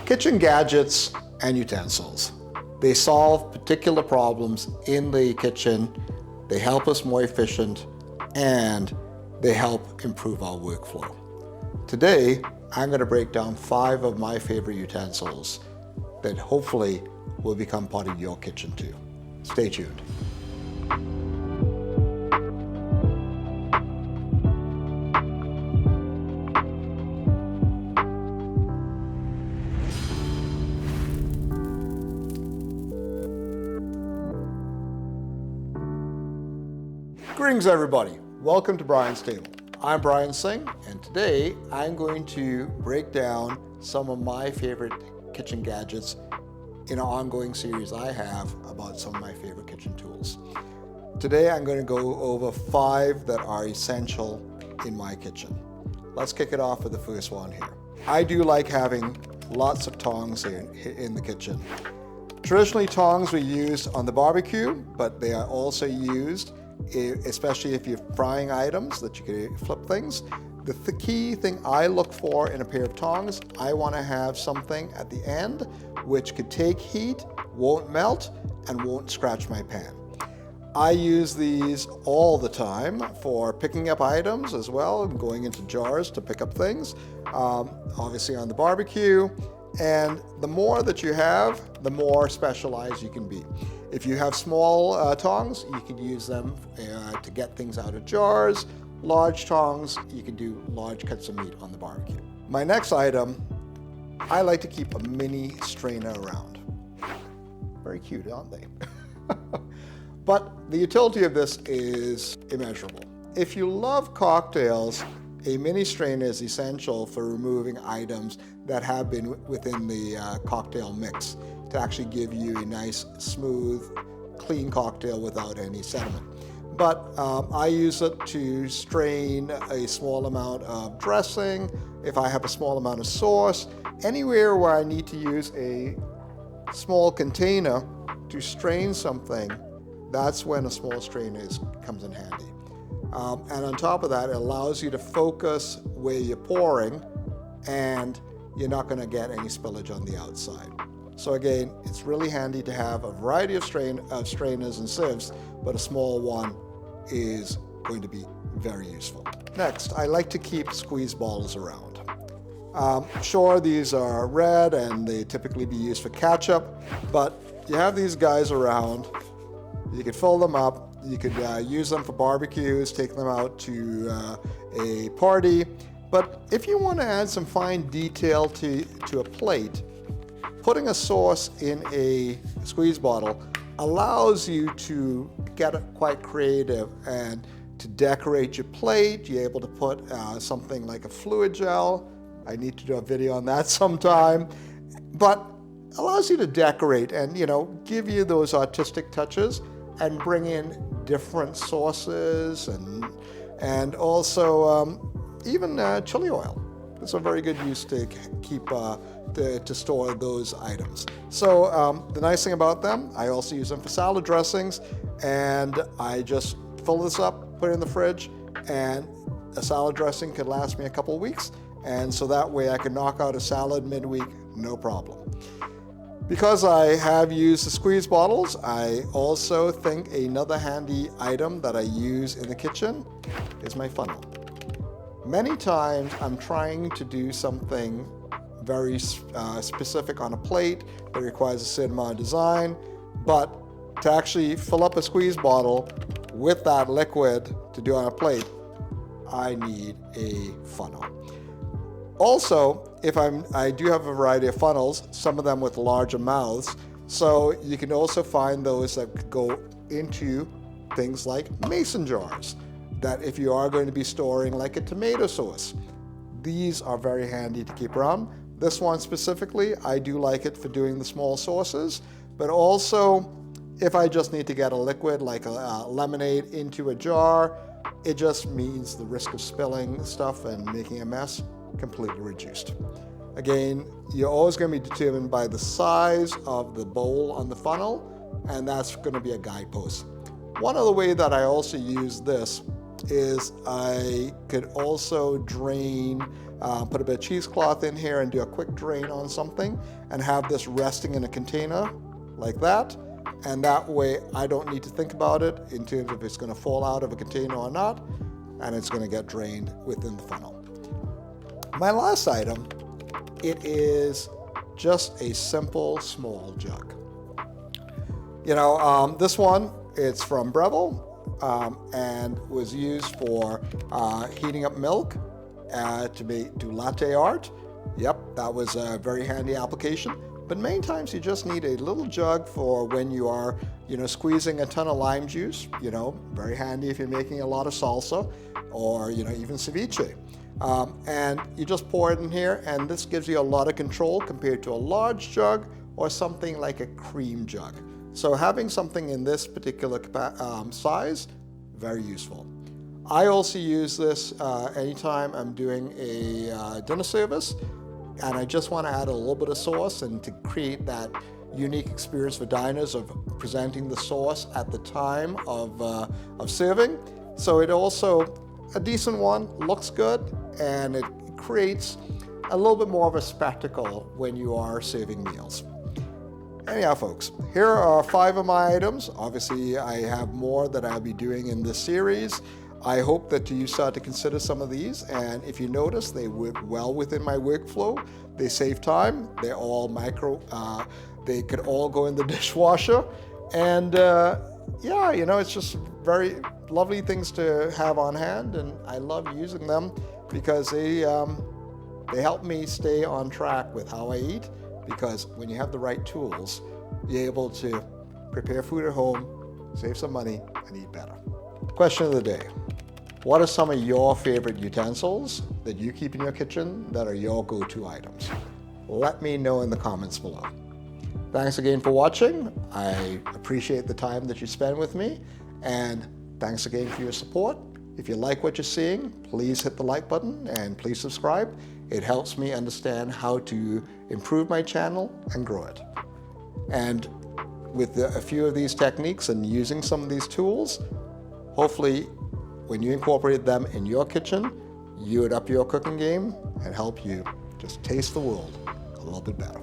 Kitchen gadgets and utensils. They solve particular problems in the kitchen, they help us more efficient, and they help improve our workflow. Today, I'm going to break down 5 of my favorite utensils that hopefully will become part of your kitchen too. Stay tuned. Greetings everybody, welcome to Brian's Table. I'm Brian Singh, and today I'm going to break down some of my favorite kitchen gadgets in an ongoing series I have about some of my favorite kitchen tools. Today I'm going to go over 5 that are essential in my kitchen. Let's kick it off with the first one here. I do like having lots of tongs in the kitchen. Traditionally, tongs were used on the barbecue, but they are also used especially if you're frying items that you can flip things. The key thing I look for in a pair of tongs, I want to have something at the end which could take heat, won't melt, and won't scratch my pan. I use these all the time for picking up items as well, and going into jars to pick up things, obviously on the barbecue. And the more that you have, the more specialized you can be. If you have small tongs, you can use them to get things out of jars. Large tongs, you can do large cuts of meat on the barbecue. My next item, I like to keep a mini strainer around. Very cute, aren't they? But the utility of this is immeasurable. If you love cocktails, a mini strainer is essential for removing items that have been within the cocktail mix to actually give you a nice, smooth, clean cocktail without any sediment. But I use it to strain a small amount of dressing, if I have a small amount of sauce, anywhere where I need to use a small container to strain something, that's when a small strainer comes in handy. And on top of that, it allows you to focus where you're pouring, and you're not going to get any spillage on the outside. So again, it's really handy to have a variety of strainers and sieves, but a small one is going to be very useful. Next, I like to keep squeeze bottles around. Sure, these are red and they typically be used for ketchup, but you have these guys around, you could fill them up. You could use them for barbecues, take them out to a party. But if you want to add some fine detail to a plate, putting a sauce in a squeeze bottle allows you to get quite creative and to decorate your plate. You're able to put something like a fluid gel. I need to do a video on that sometime. But allows you to decorate and, give you those artistic touches and bring in different sauces and also even chili oil. It's a very good use to keep to store those items. So the nice thing about them, I also use them for salad dressings, and I just fill this up, put it in the fridge, and a salad dressing could last me a couple of weeks, and so that way I can knock out a salad midweek, no problem. Because I have used the squeeze bottles, I also think another handy item that I use in the kitchen is my funnel. Many times I'm trying to do something very specific on a plate that requires a certain amount of design, but to actually fill up a squeeze bottle with that liquid to do on a plate, I need a funnel. Also, I do have a variety of funnels, some of them with larger mouths, so you can also find those that go into things like mason jars, that if you are going to be storing like a tomato sauce, these are very handy to keep around. This one specifically, I do like it for doing the small sauces, but also if I just need to get a liquid like a lemonade into a jar, it just means the risk of spilling stuff and making a mess completely reduced. Again, you're always going to be determined by the size of the bowl on the funnel, and that's going to be a guidepost. One other way that I also use this is I could also drain, put a bit of cheesecloth in here and do a quick drain on something and have this resting in a container like that. And that way I don't need to think about it in terms of if it's going to fall out of a container or not, and it's going to get drained within the funnel. My last item, it is just a simple small jug. You know, this one, it's from Breville and was used for heating up milk to do latte art. Yep, that was a very handy application. But many times you just need a little jug for when you are, squeezing a ton of lime juice. Very handy if you're making a lot of salsa or, even ceviche. And you just pour it in here, and this gives you a lot of control compared to a large jug or something like a cream jug. So having something in this particular size, very useful. I also use this anytime I'm doing a dinner service and I just want to add a little bit of sauce, and to create that unique experience for diners of presenting the sauce at the time of serving. So it also, a decent one, looks good, and it creates a little bit more of a spectacle when you are serving meals. Anyhow, folks, here are 5 of my items. Obviously, I have more that I'll be doing in this series. I hope that you start to consider some of these, and if you notice, they work well within my workflow. They save time. They're all they could all go in the dishwasher, and it's just very lovely things to have on hand, and I love using them because they help me stay on track with how I eat, because when you have the right tools, you're able to prepare food at home, save some money, and eat better. Question of the day. What are some of your favorite utensils that you keep in your kitchen that are your go-to items? Let me know in the comments below. Thanks again for watching. I appreciate the time that you spend with me, and thanks again for your support. If you like what you're seeing, please hit the like button and please subscribe. It helps me understand how to improve my channel and grow it. And with a few of these techniques and using some of these tools, hopefully when you incorporate them in your kitchen, you would up your cooking game and help you just taste the world a little bit better.